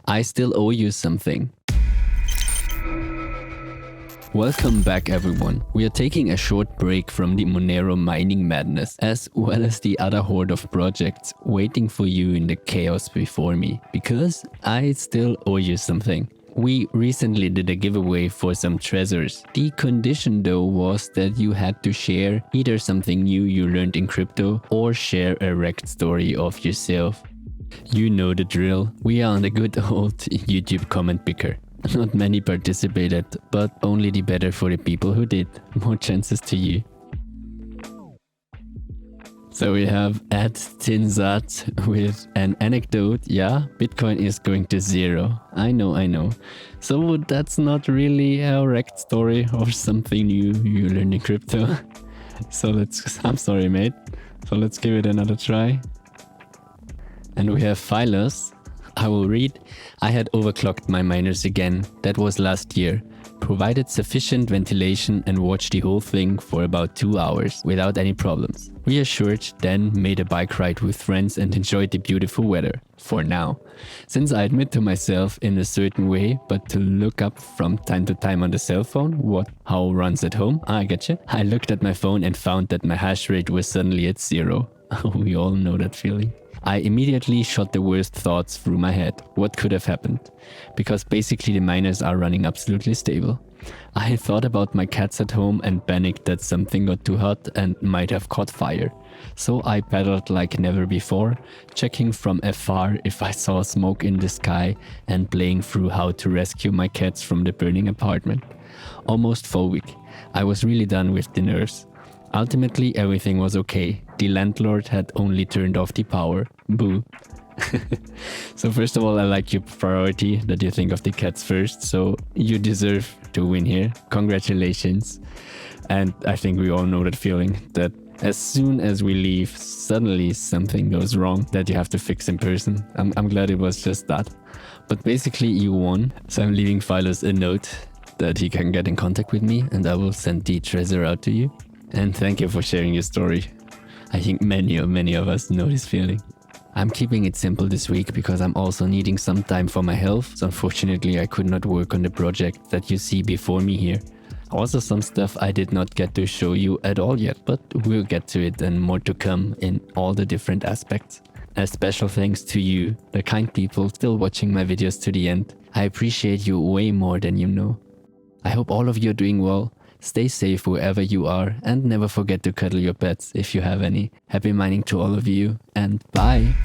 I still owe you something. Welcome back everyone. We are taking a short break from the Monero mining madness, as well as the other horde of projects waiting for you in the chaos before me, because I still owe you something. We recently did a giveaway for some treasures. The condition though was that you had to share either something new you learned in crypto or share a wrecked story of yourself. You know the drill. We are on the good old YouTube comment picker. Not many participated, but only the better for the people who did. More chances to you. So we have @Tinsat with an anecdote. Yeah, Bitcoin is going to zero. I know. So that's not really a wrecked story or something new you learned in crypto. So I'm sorry mate. So let's give it another try. And we have Phylus. I will read. I had overclocked my miners again. That was last year. Provided sufficient ventilation and watched the whole thing for about 2 hours without any problems. Reassured, then made a bike ride with friends and enjoyed the beautiful weather. For now. Since I admit to myself in a certain way, but to look up from time to time on the cell phone how runs at home, I getcha. I looked at my phone and found that my hash rate was suddenly at 0. We all know that feeling. I immediately shot the worst thoughts through my head. What could have happened? Because basically the miners are running absolutely stable. I thought about my cats at home and panicked that something got too hot and might have caught fire. So I paddled like never before, checking from afar if I saw smoke in the sky and playing through how to rescue my cats from the burning apartment. Almost full week. I was really done with the nerves. Ultimately, everything was okay. The landlord had only turned off the power. Boo. So first of all, I like your priority that you think of the cats first. So you deserve to win here. Congratulations. And I think we all know that feeling that as soon as we leave, suddenly something goes wrong that you have to fix in person. I'm glad it was just that. But basically you won. So I'm leaving Phylus a note that he can get in contact with me and I will send the treasure out to you. And thank you for sharing your story. I think many of us know this feeling. I'm keeping it simple this week because I'm also needing some time for my health. So unfortunately I could not work on the project that you see before me here. Also some stuff I did not get to show you at all yet, but we'll get to it and more to come in all the different aspects. A special thanks to you, the kind people still watching my videos to the end. I appreciate you way more than you know. I hope all of you are doing well. Stay safe wherever you are and never forget to cuddle your pets if you have any. Happy mining to all of you and bye!